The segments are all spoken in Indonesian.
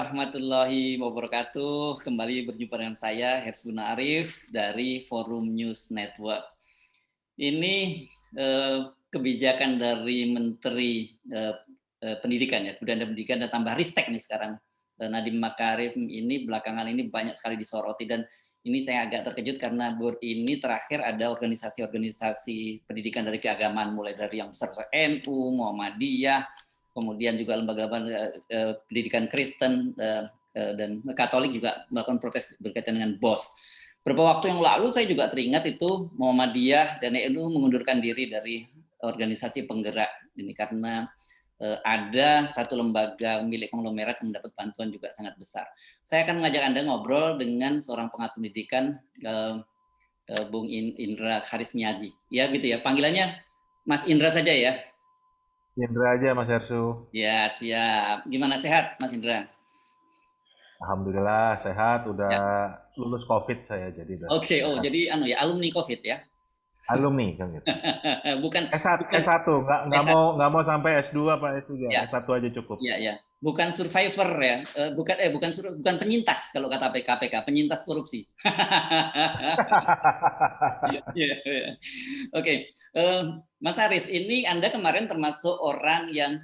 warahmatullahi wabarakatuh. Kembali berjumpa dengan saya, Hersuna Arif, dari Forum News Network. Ini kebijakan dari Menteri Pendidikan, ya, Kebudayaan dan Pendidikan, dan tambah Ristek nih sekarang. Nadiem Makarim ini belakangan ini banyak sekali disoroti, dan ini saya agak terkejut karena ini terakhir ada organisasi pendidikan dari keagamaan, mulai dari yang besar NU, Muhammadiyah, kemudian juga lembaga pendidikan Kristen dan Katolik juga melakukan protes berkaitan dengan BOS. Beberapa waktu yang lalu saya juga teringat itu Muhammadiyah dan NU mengundurkan diri dari organisasi penggerak ini karena ada satu lembaga milik konglomerat yang mendapat bantuan juga sangat besar. Saya akan mengajak Anda ngobrol dengan seorang pengamat pendidikan, Bung Indra Karismiaji. Ya gitu ya, panggilannya Mas Indra saja ya. Indra aja Mas Hersu. Ya, siap. Gimana, sehat Mas Indra? Alhamdulillah sehat, udah Ya. lulus COVID saya jadi udah Oke, oh sehat. jadi alumni COVID ya. Alumni kan gitu. Bukan S1, bukan S1 nggak mau sampai S2 apa S3, ya. S1 aja cukup. Ya, ya. Bukan survivor ya. Bukan penyintas kalau kata KPK, penyintas korupsi. Ya, ya, ya. Oke, Mas Aris, ini Anda kemarin termasuk orang yang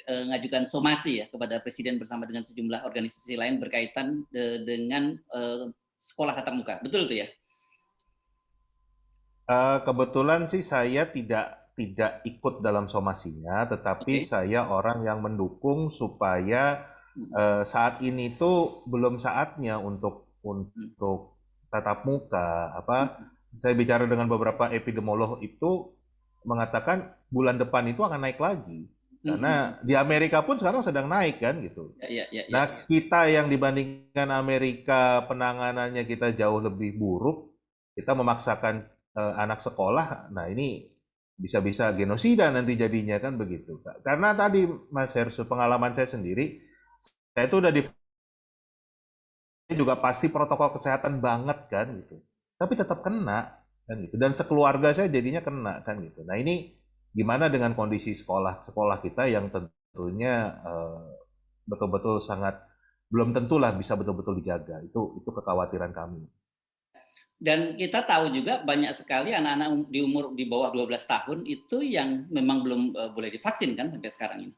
ngajukan somasi ya kepada Presiden bersama dengan sejumlah organisasi lain berkaitan dengan sekolah tatap muka. Betul itu ya? Kebetulan sih saya tidak ikut dalam somasinya, tetapi Oke. saya orang yang mendukung supaya saat ini tuh belum saatnya untuk tatap muka. Saya bicara dengan beberapa epidemiolog itu mengatakan bulan depan itu akan naik lagi. Karena di Amerika pun sekarang sedang naik kan gitu. Ya, ya, ya. Nah, kita yang dibandingkan Amerika penanganannya kita jauh lebih buruk, kita memaksakan anak sekolah, nah ini bisa-bisa genosida nanti jadinya kan begitu. Karena tadi Mas Hersu, pengalaman saya sendiri, saya itu udah juga pasti protokol kesehatan banget kan gitu. Tapi tetap kena kan gitu. Dan sekeluarga saya jadinya kena kan gitu. Nah, ini gimana dengan kondisi sekolah kita yang tentunya betul-betul sangat belum tentulah bisa betul-betul dijaga. Itu kekhawatiran kami. Dan kita tahu juga banyak sekali anak-anak di umur di bawah 12 tahun itu yang memang belum boleh divaksin kan sampai sekarang ini.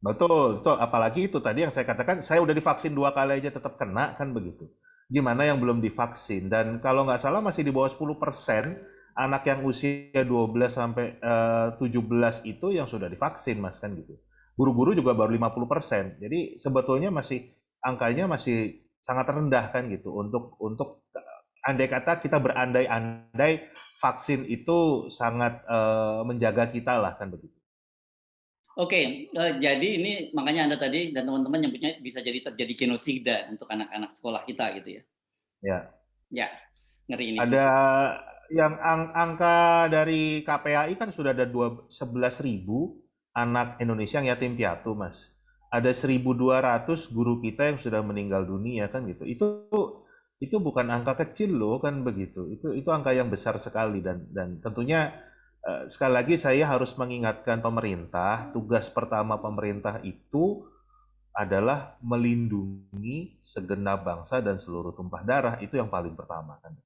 Betul, betul. Apalagi itu tadi yang saya katakan, saya udah divaksin 2 kali aja tetap kena kan begitu. Gimana yang belum divaksin? Dan kalau nggak salah masih di bawah 10% anak yang usia 12 sampai 17 itu yang sudah divaksin, Mas, kan gitu. Guru-guru juga baru 50%. Jadi sebetulnya angkanya masih sangat rendah kan gitu untuk andai kata kita berandai-andai vaksin itu sangat menjaga kita lah kan begitu. Oke, jadi ini makanya Anda tadi dan teman-teman nyebutnya bisa jadi terjadi genosida untuk anak-anak sekolah kita gitu ya. Ya. Ya, ngeri ini. Ada yang angka dari KPAI kan sudah ada 11.000 anak Indonesia yang yatim piatu, Mas. Ada 1.200 guru kita yang sudah meninggal dunia kan gitu. Itu bukan angka kecil loh kan begitu. Itu angka yang besar sekali dan tentunya sekali lagi saya harus mengingatkan pemerintah, tugas pertama pemerintah itu adalah melindungi segenap bangsa dan seluruh tumpah darah. Itu yang paling pertama kan.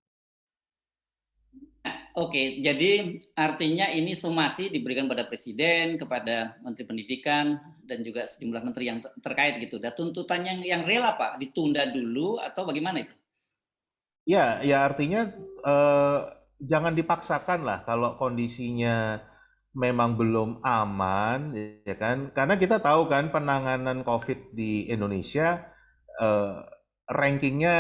Oke, jadi artinya ini somasi diberikan pada Presiden, kepada Menteri Pendidikan, dan juga sejumlah menteri yang terkait gitu. Dan tuntutannya yang real apa? Ditunda dulu atau bagaimana itu? Ya, ya artinya jangan dipaksakan lah kalau kondisinya memang belum aman, ya kan? Karena kita tahu kan penanganan COVID di Indonesia eh, rankingnya,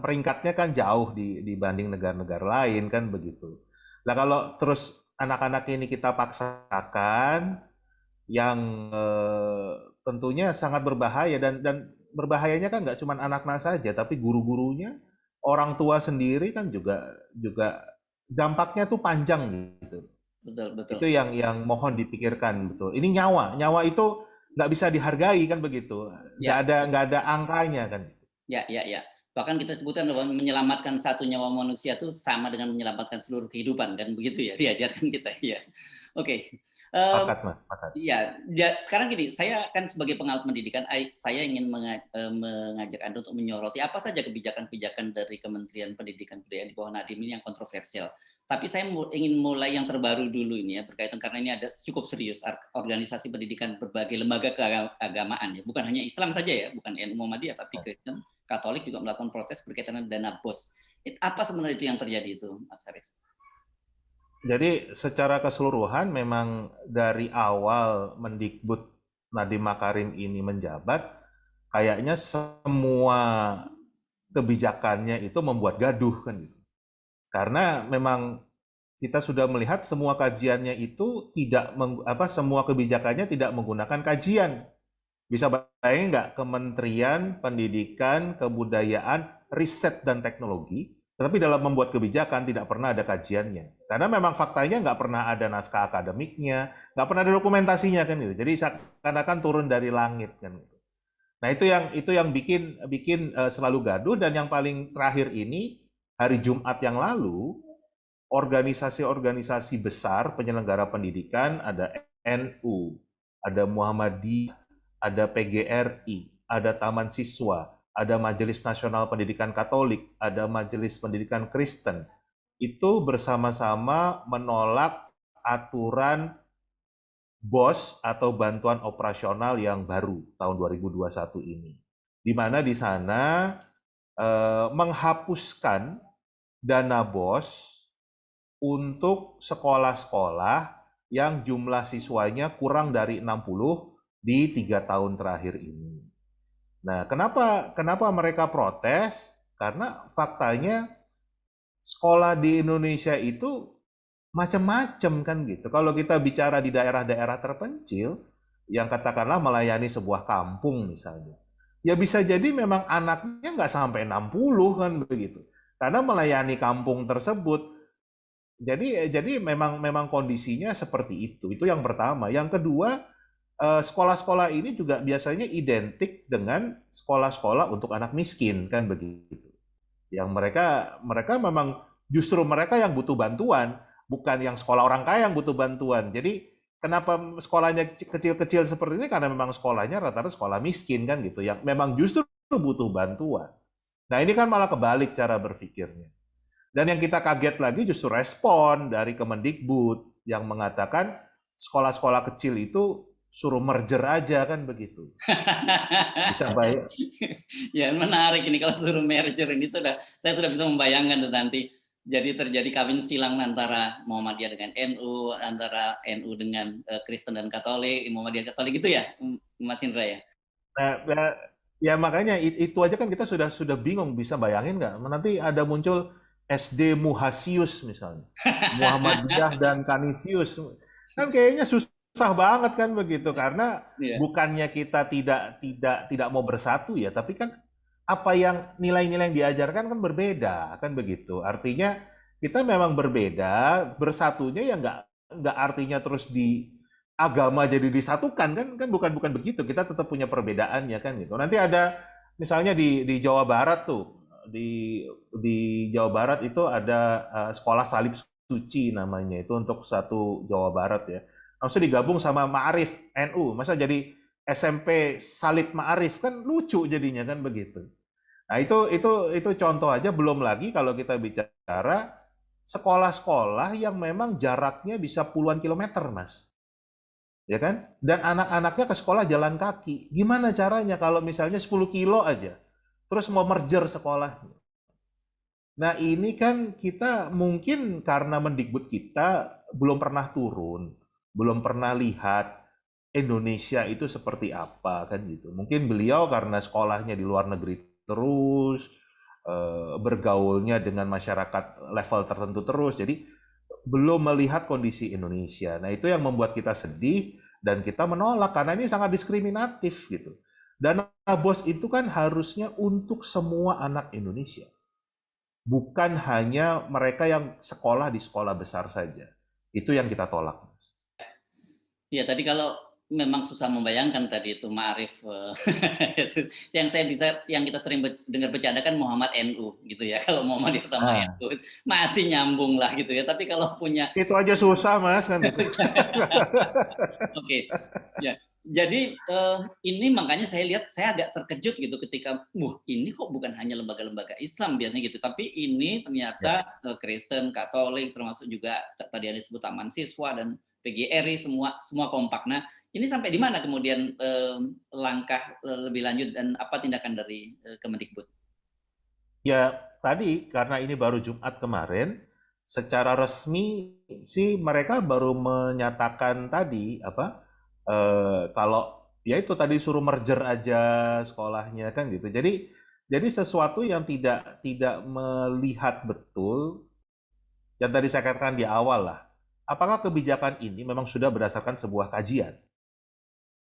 peringkatnya kan jauh dibanding negara-negara lain kan begitu. Nah kalau terus anak-anak ini kita paksakan, yang tentunya sangat berbahaya dan berbahayanya kan nggak cuma anak-anak saja, tapi guru-gurunya, orang tua sendiri kan juga juga dampaknya tuh panjang gitu. Betul, betul. Itu yang mohon dipikirkan betul. Ini nyawa itu nggak bisa dihargai kan begitu. Ya, Nggak ada angkanya kan. ya, ya, ya. Bahkan kita sebutkan bahwa menyelamatkan satu nyawa manusia itu sama dengan menyelamatkan seluruh kehidupan, kan begitu ya diajarkan kita ya. Oke, Sepakat, Mas, sepakat. iya, sekarang gini, saya kan sebagai pengamat pendidikan, saya ingin mengajak Anda untuk menyoroti apa saja kebijakan-kebijakan dari Kementerian Pendidikan Kebudayaan di bawah Nadiem ini yang kontroversial. Tapi saya ingin mulai yang terbaru dulu ini ya, berkaitan karena ini ada cukup serius organisasi pendidikan berbagai lembaga keagamaan ya, bukan hanya Islam saja ya, bukan NU Muhammadiyah, tapi Kristen, Katolik juga melakukan protes berkaitan dengan dana BOS. Apa sebenarnya itu yang terjadi itu, Mas Haris? Jadi secara keseluruhan memang dari awal Mendikbud Nadiem Makarim ini menjabat, kayaknya semua kebijakannya itu membuat gaduh kan gitu. Karena memang kita sudah melihat semua kajiannya itu tidak semua kebijakannya tidak menggunakan kajian. Bisa bayangin nggak Kementerian Pendidikan, Kebudayaan, Riset dan Teknologi, tetapi dalam membuat kebijakan tidak pernah ada kajiannya. Karena memang faktanya nggak pernah ada naskah akademiknya, nggak pernah ada dokumentasinya kan gitu. Jadi seakan-akan turun dari langit kan gitu. Nah itu yang bikin selalu gaduh, dan yang paling terakhir ini hari Jumat yang lalu organisasi-organisasi besar penyelenggara pendidikan, ada NU, ada Muhammadiyah, ada PGRI, ada Taman Siswa, ada Majelis Nasional Pendidikan Katolik, ada Majelis Pendidikan Kristen, itu bersama-sama menolak aturan BOS atau bantuan operasional yang baru tahun 2021 ini. Di mana di sana menghapuskan dana BOS untuk sekolah-sekolah yang jumlah siswanya kurang dari 60 di 3 tahun terakhir ini. Nah, kenapa mereka protes? Karena faktanya sekolah di Indonesia itu macam-macam kan gitu. Kalau kita bicara di daerah-daerah terpencil, yang katakanlah melayani sebuah kampung misalnya, ya bisa jadi memang anaknya nggak sampai 60 kan begitu. Karena melayani kampung tersebut. Jadi memang kondisinya seperti itu. Itu yang pertama. Yang kedua, sekolah-sekolah ini juga biasanya identik dengan sekolah-sekolah untuk anak miskin kan begitu. Yang mereka memang justru mereka yang butuh bantuan, bukan yang sekolah orang kaya yang butuh bantuan. Jadi kenapa sekolahnya kecil-kecil seperti ini? Karena memang sekolahnya rata-rata sekolah miskin kan gitu, yang memang justru butuh bantuan. Nah ini kan malah kebalik cara berpikirnya. Dan yang kita kaget lagi justru respon dari Kemendikbud yang mengatakan sekolah-sekolah kecil itu suruh merger aja kan begitu. Bisa baik. Ya menarik ini kalau suruh merger ini saya sudah bisa membayangkan tuh nanti jadi terjadi kawin silang antara Muhammadiyah dengan NU, antara NU dengan Kristen dan Katolik, Muhammadiyah Katolik gitu ya, Mas Indra ya. Nah, ya makanya itu aja kan kita sudah bingung, bisa bayangin nggak? Nanti ada muncul SD Muhasius misalnya, Muhammadiyah dan Kanisius, kan kayaknya susah banget kan begitu, karena Iya. bukannya kita tidak mau bersatu ya, tapi kan apa yang nilai-nilai yang diajarkan kan berbeda kan begitu. Artinya kita memang berbeda, bersatunya ya nggak artinya terus di agama jadi disatukan kan bukan begitu, kita tetap punya perbedaannya kan gitu. Nanti ada misalnya di Jawa Barat tuh, di Jawa Barat itu ada sekolah Salib Suci namanya, itu untuk satu Jawa Barat ya, langsung digabung sama Ma'arif NU, masa jadi SMP Salib Ma'arif, kan lucu jadinya kan begitu. Nah itu contoh aja, belum lagi kalau kita bicara sekolah-sekolah yang memang jaraknya bisa puluhan kilometer, Mas, ya kan? Dan anak-anaknya ke sekolah jalan kaki. Gimana caranya kalau misalnya 10 kilo aja, terus mau merger sekolahnya? Nah ini kan kita mungkin karena Mendikbud kita belum pernah turun, belum pernah lihat Indonesia itu seperti apa kan gitu. Mungkin beliau karena sekolahnya di luar negeri terus, bergaulnya dengan masyarakat level tertentu terus, jadi belum melihat kondisi Indonesia. Nah, itu yang membuat kita sedih dan kita menolak karena ini sangat diskriminatif gitu. Dana BOS itu kan harusnya untuk semua anak Indonesia, bukan hanya mereka yang sekolah di sekolah besar saja. Itu yang kita tolak. Ya tadi kalau memang susah membayangkan tadi itu Ma'arif, yang kita sering dengar bercanda kan Muhammad NU gitu ya, kalau Muhammadiyah sama Nah, NU masih nyambung lah gitu ya, tapi kalau punya itu aja susah Mas kan gitu. Oke, ya. Jadi ini makanya saya lihat saya agak terkejut gitu ketika, wah ini kok bukan hanya lembaga-lembaga Islam biasanya gitu, tapi ini Ya. ternyata Kristen, Katolik, termasuk juga tadi ada disebut Taman Siswa dan PGRI semua kompak. Nah ini sampai di mana kemudian langkah lebih lanjut dan apa tindakan dari Kemendikbud? Ya, tadi karena ini baru Jumat kemarin, secara resmi sih mereka baru menyatakan tadi apa kalau ya itu tadi suruh merger aja sekolahnya kan gitu. Jadi sesuatu yang tidak melihat betul yang tadi saya katakan di awal lah. Apakah kebijakan ini memang sudah berdasarkan sebuah kajian?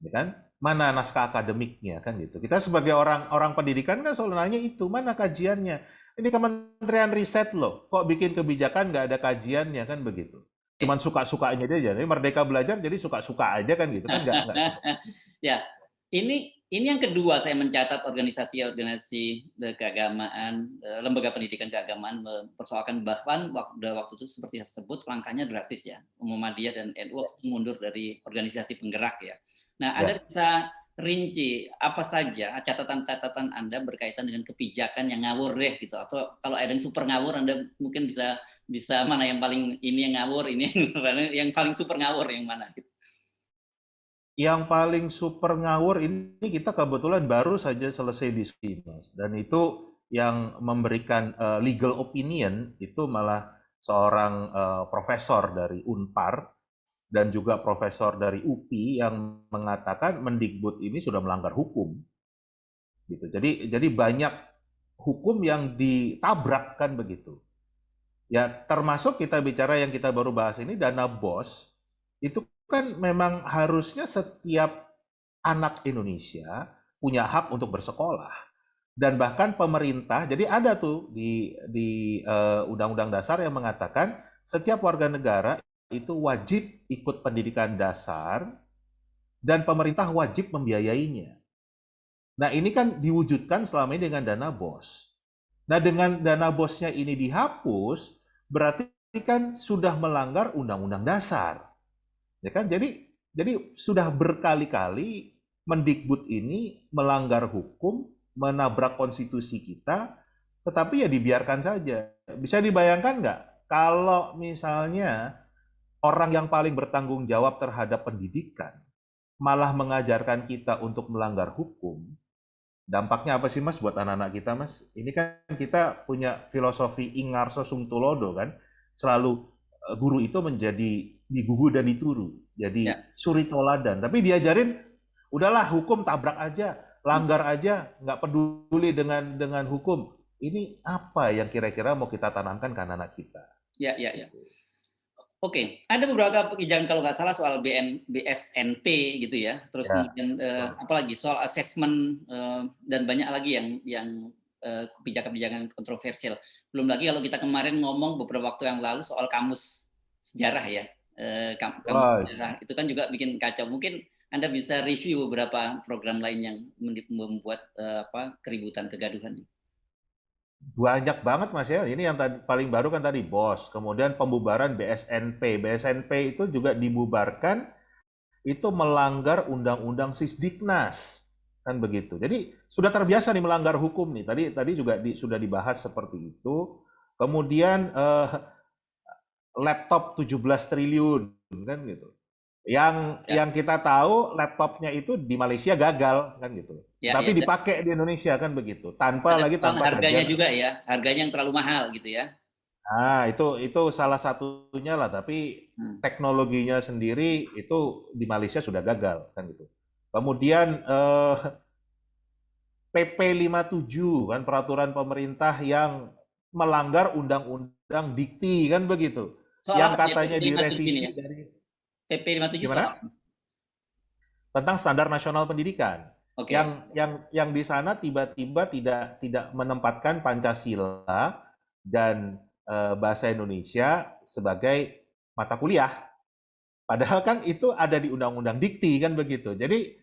Ya kan? Mana naskah akademiknya kan gitu. Kita sebagai orang pendidikan kan selalu nanya itu, mana kajiannya? Ini Kementerian Riset loh, kok bikin kebijakan nggak ada kajiannya kan begitu. Cuman suka-sukanya aja, jadi Merdeka Belajar jadi suka-suka aja kan gitu kan nggak seperti Ya, ini yang kedua saya mencatat organisasi-organisasi keagamaan, lembaga pendidikan keagamaan mempersoalkan bahkan waktu itu seperti saya sebut langkahnya drastis ya. Muhammadiyah dan NU waktu itu mundur dari organisasi penggerak ya. Nah, Anda ya. bisa rinci apa saja catatan-catatan Anda berkaitan dengan kebijakan yang ngawur deh gitu, atau kalau ada yang super ngawur Anda mungkin bisa bisa mana yang paling ini yang ngawur, ini yang paling super ngawur yang mana gitu. Yang paling super ngawur ini kita kebetulan baru saja selesai diskusi, Mas. Dan itu yang memberikan legal opinion itu malah seorang profesor dari Unpar dan juga profesor dari UPI yang mengatakan Mendikbud ini sudah melanggar hukum. Gitu. Jadi banyak hukum yang ditabrak kan begitu. Ya termasuk kita bicara yang kita baru bahas ini dana BOS itu kan memang harusnya setiap anak Indonesia punya hak untuk bersekolah dan bahkan pemerintah jadi ada tuh di Undang-Undang Dasar yang mengatakan setiap warga negara itu wajib ikut pendidikan dasar dan pemerintah wajib membiayainya. Nah ini kan diwujudkan selama ini dengan dana BOS. Nah dengan dana BOS-nya ini dihapus berarti kan sudah melanggar Undang-Undang Dasar. Ya kan? Jadi sudah berkali-kali Mendikbud ini melanggar hukum, menabrak konstitusi kita, tetapi ya dibiarkan saja. Bisa dibayangkan nggak kalau misalnya orang yang paling bertanggung jawab terhadap pendidikan malah mengajarkan kita untuk melanggar hukum, dampaknya apa sih Mas buat anak-anak kita Mas? Ini kan kita punya filosofi Ingarso Sungtulodo kan, selalu guru itu menjadi digugu dan dituru, jadi Ya. suri toladan. Tapi diajarin, udahlah hukum tabrak aja, langgar aja, nggak peduli dengan hukum. Ini apa yang kira-kira mau kita tanamkan ke anak-anak kita? Ya, ya, ya. Oke, ada beberapa kebijakan kalau nggak salah soal BSNP gitu ya. Terus Ya, kemudian betul. apalagi soal assessment dan banyak lagi yang kebijakan-kebijakan kontroversial. Belum lagi kalau kita kemarin ngomong beberapa waktu yang lalu soal kamus sejarah ya. Kamus Wah, sejarah itu kan juga bikin kacau. Mungkin Anda bisa review beberapa program lain yang membuat keributan, kegaduhan. banyak banget Mas ya. Ini yang tadi, paling baru kan tadi BOS, kemudian pembubaran BSNP. BSNP itu juga dibubarkan itu melanggar undang-undang Sisdiknas kan begitu. Jadi sudah terbiasa nih melanggar hukum nih. Tadi juga sudah dibahas seperti itu. Kemudian laptop 17 triliun kan gitu. Ya, Yang kita tahu laptopnya itu di Malaysia gagal kan gitu. ya, Tapi ya. dipakai di Indonesia kan begitu. Ada Tanpa harganya kajian. juga ya, harganya yang terlalu mahal gitu ya. Nah, itu salah satunya lah, tapi Hmm. teknologinya sendiri itu di Malaysia sudah gagal kan gitu. Kemudian PP 57 kan peraturan pemerintah yang melanggar undang-undang Dikti kan begitu. Soal Yang apa ya PP katanya 57 ini direvisi ya? dari PP 57 soal gimana? apa? Tentang standar nasional pendidikan. Oke. Yang di sana tiba-tiba tidak menempatkan Pancasila dan bahasa Indonesia sebagai mata kuliah. Padahal kan itu ada di Undang-Undang Dikti kan begitu. Jadi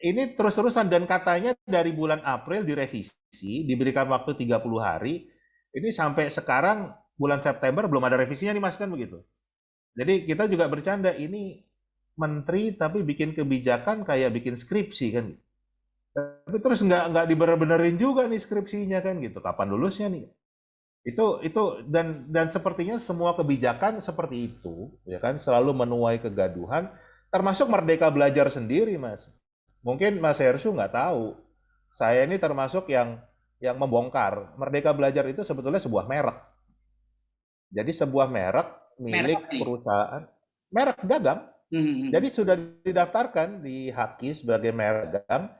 ini terus-terusan dan katanya dari bulan April direvisi, diberikan waktu 30 hari. Ini sampai sekarang bulan September belum ada revisinya nih Mas kan begitu. Jadi kita juga bercanda ini menteri tapi bikin kebijakan kayak bikin skripsi kan. Tapi terus nggak dibener-benerin juga nih skripsinya kan gitu. Kapan lulusnya nih? Itu dan sepertinya semua kebijakan seperti itu ya kan selalu menuai kegaduhan termasuk Merdeka Belajar sendiri Mas. Mungkin Mas Hersu nggak tahu. Saya ini termasuk yang membongkar. Merdeka Belajar itu sebetulnya sebuah merek. Jadi sebuah merek Merek apa milik nih? perusahaan, merek dagang. Jadi sudah didaftarkan di Haki sebagai merek dagang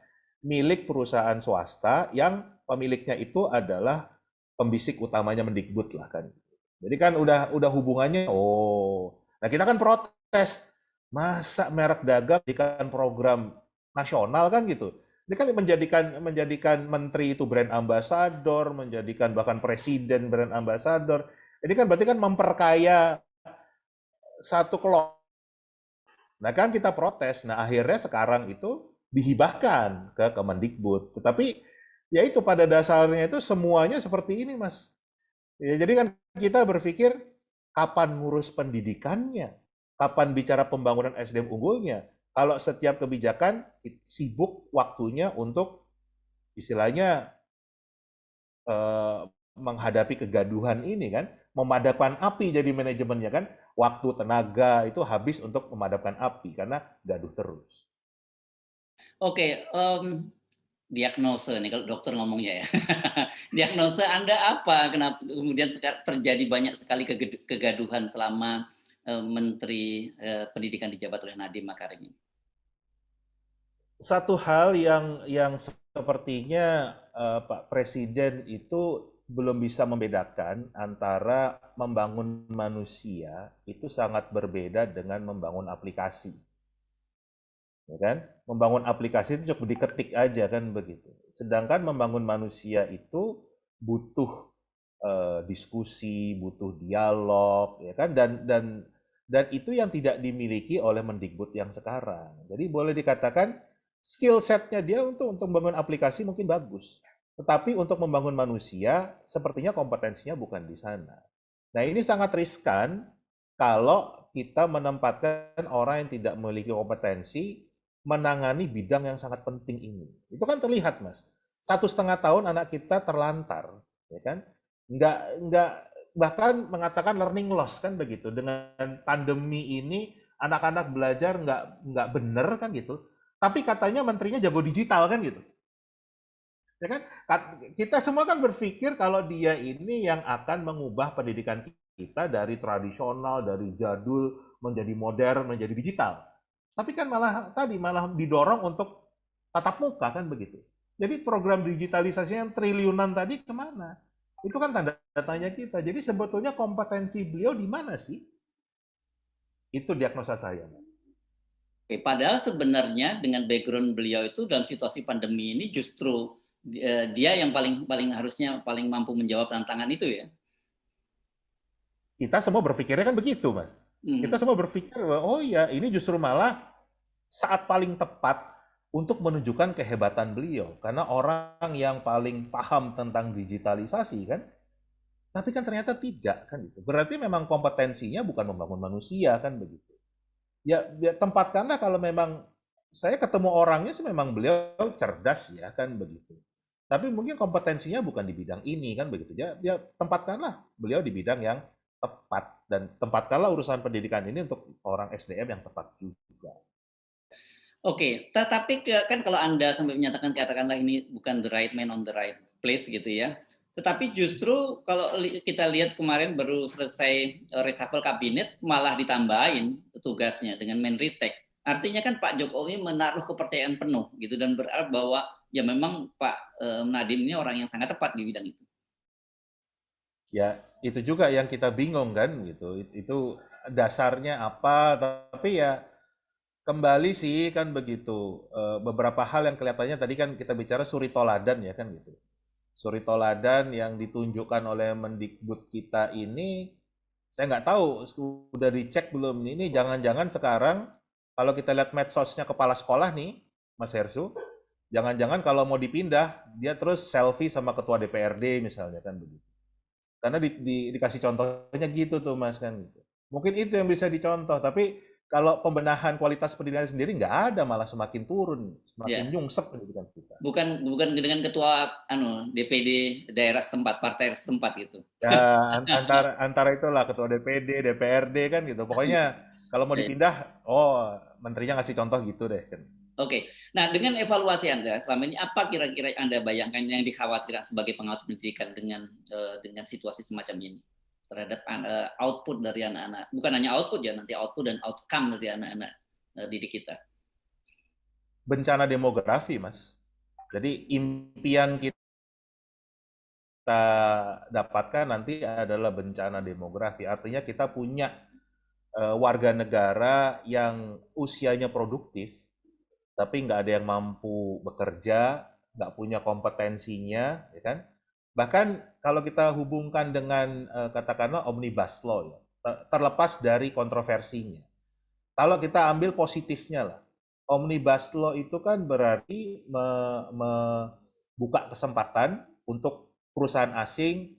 milik perusahaan swasta yang pemiliknya itu adalah pembisik utamanya Mendikbud lah kan. Jadi kan udah hubungannya. Oh, nah kita kan protes. Masa merek dagang dijadikan program nasional kan gitu. Ini kan menjadikan menteri itu brand ambassador, menjadikan bahkan presiden brand ambassador. Ini kan berarti kan memperkaya satu kelompok. Nah kan kita protes. Nah akhirnya sekarang itu dihibahkan ke Kemendikbud. Tetapi ya itu pada dasarnya itu semuanya seperti ini Mas. Ya, jadi kan kita berpikir kapan ngurus pendidikannya, kapan bicara pembangunan SDM unggulnya. Kalau setiap kebijakan sibuk waktunya untuk istilahnya eh, menghadapi kegaduhan ini kan, memadamkan api jadi manajemennya kan, waktu tenaga itu habis untuk memadamkan api karena gaduh terus. Oke, diagnose nih kalau dokter ngomongnya ya. Diagnose Anda apa? Kenapa kemudian terjadi banyak sekali kegaduhan selama Menteri Pendidikan dijabat oleh Nadiem Makarim ini? Satu hal yang sepertinya Pak Presiden itu belum bisa membedakan antara membangun manusia itu sangat berbeda dengan membangun aplikasi. Ya kan? Membangun aplikasi itu cukup diketik aja kan begitu. Sedangkan membangun manusia itu butuh diskusi, butuh dialog, ya kan? Dan itu yang tidak dimiliki oleh Mendikbud yang sekarang. Jadi boleh dikatakan skill setnya dia untuk membangun aplikasi mungkin bagus, tetapi untuk membangun manusia sepertinya kompetensinya bukan di sana. Nah ini sangat riskan kalau kita menempatkan orang yang tidak memiliki kompetensi menangani bidang yang sangat penting ini. Itu kan terlihat Mas. 1,5 tahun anak kita terlantar, ya kan? Nggak bahkan mengatakan learning loss kan begitu. Dengan pandemi ini anak-anak belajar nggak bener kan gitu. Tapi katanya menterinya jago digital kan gitu. Ya kan? Kita semua kan berpikir kalau dia ini yang akan mengubah pendidikan kita dari tradisional, dari jadul menjadi modern, menjadi digital. Tapi kan malah didorong untuk tatap muka kan begitu. Jadi program digitalisasi yang triliunan tadi kemana? Itu kan tanda tanya kita. Jadi sebetulnya kompetensi beliau di mana sih? Itu diagnosa saya. Oke, padahal sebenarnya dengan background beliau itu dalam situasi pandemi ini justru dia yang paling harusnya paling mampu menjawab tantangan itu ya. Kita semua berpikirnya kan begitu, Mas. Kita semua berpikir bahwa oh ya ini justru malah saat paling tepat untuk menunjukkan kehebatan beliau karena orang yang paling paham tentang digitalisasi kan. Tapi kan ternyata tidak kan gitu. Berarti memang kompetensinya bukan membangun manusia kan begitu. Ya tempatkanlah kalau memang saya ketemu orangnya sih memang beliau cerdas ya kan begitu. Tapi mungkin kompetensinya bukan di bidang ini kan begitu. Ya tempatkanlah beliau di bidang yang tepat dan tempatkanlah urusan pendidikan ini untuk orang SDM yang tepat juga. Oke, tetapi kan kalau Anda sampai menyatakan katakanlah ini bukan the right man on the right place gitu ya. Tetapi justru kalau kita lihat kemarin baru selesai reshuffle kabinet malah ditambahin tugasnya dengan Menristek. Artinya kan Pak Jokowi menaruh kepercayaan penuh gitu dan berarti bahwa ya memang Pak Nadiem ini orang yang sangat tepat di bidang itu. Ya, itu juga yang kita bingung kan gitu. Itu dasarnya apa? Tapi ya kembali sih kan begitu. Beberapa hal yang kelihatannya tadi kan kita bicara suri toladan ya kan gitu. Suri toladan yang ditunjukkan oleh Mendikbud kita ini Saya nggak tahu sudah dicek belum. Ini jangan-jangan sekarang kalau kita lihat medsosnya kepala sekolah nih, Mas Hersu, jangan-jangan kalau mau dipindah dia terus selfie sama ketua DPRD misalnya kan begitu. Karena dikasih contohnya gitu tuh Mas kan gitu. Mungkin itu yang bisa dicontoh, tapi kalau pembenahan kualitas pendidikan sendiri nggak ada, malah semakin turun, semakin Ya, nyungsep pendidikan kita. bukan dengan ketua DPD daerah setempat, partai setempat gitu. Ya antara itulah ketua DPD, DPRD kan gitu. Pokoknya kalau mau Ya, ya. dipindah, oh menterinya ngasih contoh gitu deh kan. Oke, nah dengan evaluasi Anda selama ini apa kira-kira yang Anda bayangkan yang dikhawatirkan sebagai pengamat pendidikan dengan situasi semacam ini terhadap output dari anak-anak, bukan hanya output ya, nanti output dan outcome dari anak-anak didik kita. Bencana demografi, Mas. Jadi impian kita dapatkan nanti adalah bencana demografi. Artinya kita punya warga negara yang usianya produktif, tapi nggak ada yang mampu bekerja, nggak punya kompetensinya, ya kan? Bahkan kalau kita hubungkan dengan katakanlah omnibus law, ya, terlepas dari kontroversinya. Kalau kita ambil positifnya lah, omnibus law itu kan berarti membuka kesempatan untuk perusahaan asing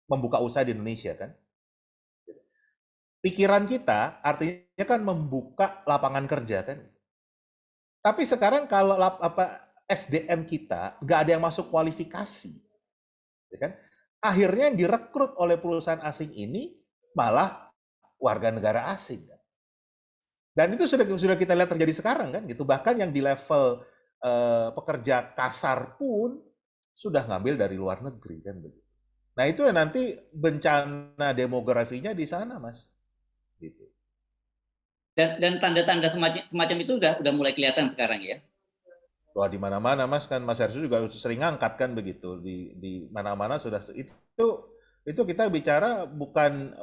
membuka usaha di Indonesia kan. Pikiran kita artinya kan membuka lapangan kerja kan. Tapi sekarang kalau SDM kita nggak ada yang masuk kualifikasi, ya kan? Akhirnya yang direkrut oleh perusahaan asing ini malah warga negara asing. Kan? Dan itu sudah kita lihat terjadi sekarang kan, gitu. Bahkan yang di level pekerja kasar pun sudah ngambil dari luar negeri kan begitu. Nah itu ya nanti bencana demografinya di sana mas. Gitu. Dan tanda-tanda semacam itu udah mulai kelihatan sekarang ya. Wah di mana-mana mas kan Mas Hersu juga sering ngangkat kan begitu di mana-mana sudah itu kita bicara bukan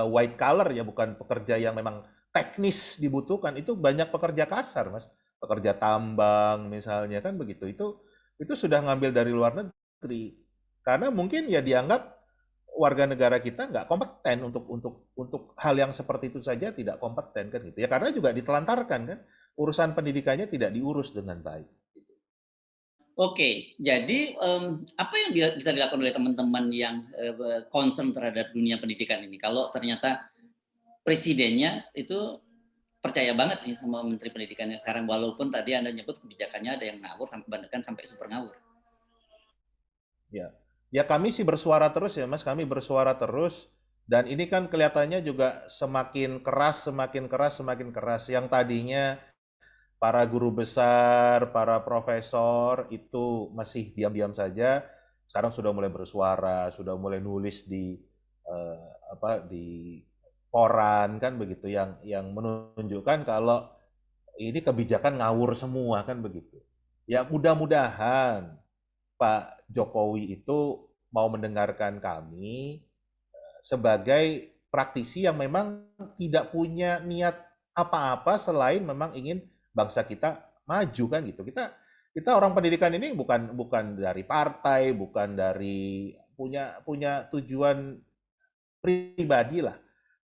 white collar ya, bukan pekerja yang memang teknis dibutuhkan, itu banyak pekerja kasar mas, pekerja tambang misalnya kan begitu, itu sudah ngambil dari luar negeri karena mungkin ya dianggap warga negara kita nggak kompeten untuk hal yang seperti itu saja, tidak kompeten kan gitu ya, karena juga ditelantarkan kan, urusan pendidikannya tidak diurus dengan baik. Oke, jadi apa yang bisa dilakukan oleh teman-teman yang concern terhadap dunia pendidikan ini? Kalau ternyata presidennya itu percaya banget nih sama Menteri Pendidikannya sekarang, walaupun tadi Anda nyebut kebijakannya ada yang ngawur, bahkan sampai super ngawur. Ya, ya kami sih bersuara terus ya Mas, kami bersuara terus dan ini kan kelihatannya juga semakin keras, semakin keras, semakin keras. Yang tadinya para guru besar, para profesor itu masih diam-diam saja, sekarang sudah mulai bersuara, sudah mulai nulis di koran kan begitu, yang menunjukkan kalau ini kebijakan ngawur semua kan begitu. Ya mudah-mudahan Pak Jokowi itu mau mendengarkan kami sebagai praktisi yang memang tidak punya niat apa-apa selain memang ingin bangsa kita maju kan gitu. Kita orang pendidikan ini bukan dari partai, bukan dari punya tujuan pribadi lah.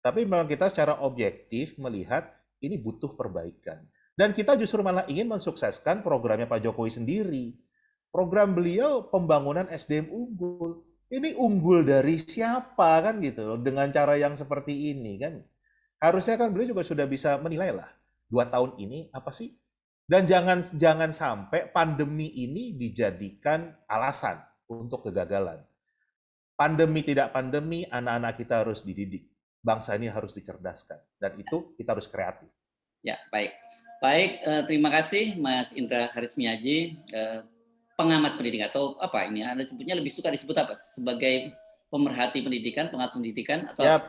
Tapi memang kita secara objektif melihat ini butuh perbaikan. Dan kita justru malah ingin mensukseskan programnya Pak Jokowi sendiri. Program beliau pembangunan SDM unggul. Ini unggul dari siapa kan gitu dengan cara yang seperti ini kan. Harusnya kan beliau juga sudah bisa menilai lah 2 tahun ini apa sih. Dan jangan sampai pandemi ini dijadikan alasan untuk kegagalan. Pandemi tidak pandemi, anak-anak kita harus dididik. Bangsa ini harus dicerdaskan. Dan itu kita harus kreatif. Ya, baik. Baik, terima kasih Mas Indra Harismiaji, pengamat pendidikan atau apa ini? Anda sebutnya lebih suka disebut apa? Sebagai pemerhati pendidikan, pengamat pendidikan atau Ya,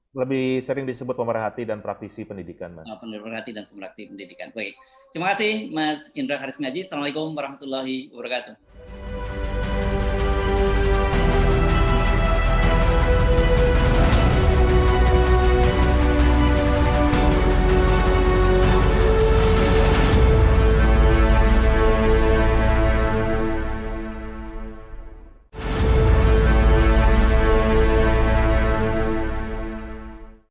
lebih sering disebut pemerhati dan praktisi pendidikan, Mas. pemerhati dan pemerhati pendidikan. Baik. Terima kasih Mas Indra Harismiaji. Assalamualaikum warahmatullahi wabarakatuh.